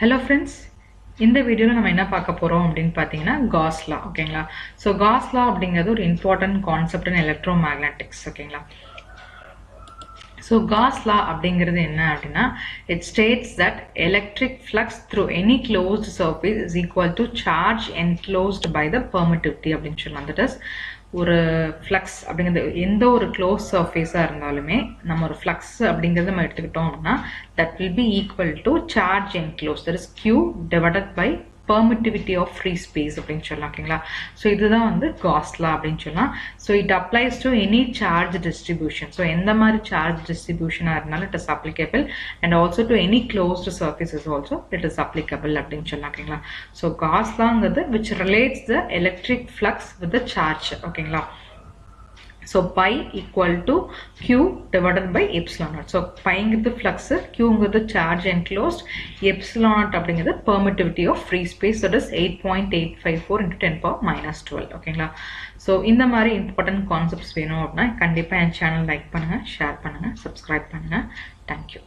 Hello friends, இந்த வீடியோல நம்ம என்ன பார்க்க போறோம் அப்படினு பாத்தீங்கன்னா Gauss law ஓகேங்களா. சோ Gauss law அப்படிங்கிறது ஒரு இம்பார்ட்டன்ட் கான்செப்ட் இன் எலக்ட்ரோமேக்னெட்டிக்ஸ் ஓகேங்களா. So Gauss law அப்படிங்கிறது என்ன அப்படினா it states that electric flux through any closed surface is equal to charge enclosed by the permittivity அப்படினு சொல்லலாம். That is ஒரு flux அப்படிங்கிறது எந்த ஒரு closed surface இருந்தாலுமே நம்ம ஒரு flux அப்படிங்கிறது நம்ம எடுத்துக்கிட்டோம் அப்படினா that will be equal to charge enclosed, that is Q divided by permittivity of free space அப்படினு சொல்லலாம் ஓகேங்களா. சோ இதுதான் வந்து Gauss law அப்படினு சொல்லலாம். So it applies to any charge distribution. So எந்த மாதிரி charge distribution இருந்தாலும் it is applicable and also to any closed surfaces also it is applicable அப்படினு சொல்லலாம் ஓகேங்களா. So Gauss lawங்கிறது which relates the electric flux with the charge ஓகேங்களா. So pi equal to Q divided by epsilon naught. So pi is the flux, Q is the charge enclosed, epsilon naught is the permittivity of free space, that is 8.854 into 10 power minus 12. Okay, so in the mari important concepts we know, kandipa and channel like panunga, share panunga, subscribe panunga. Thank you.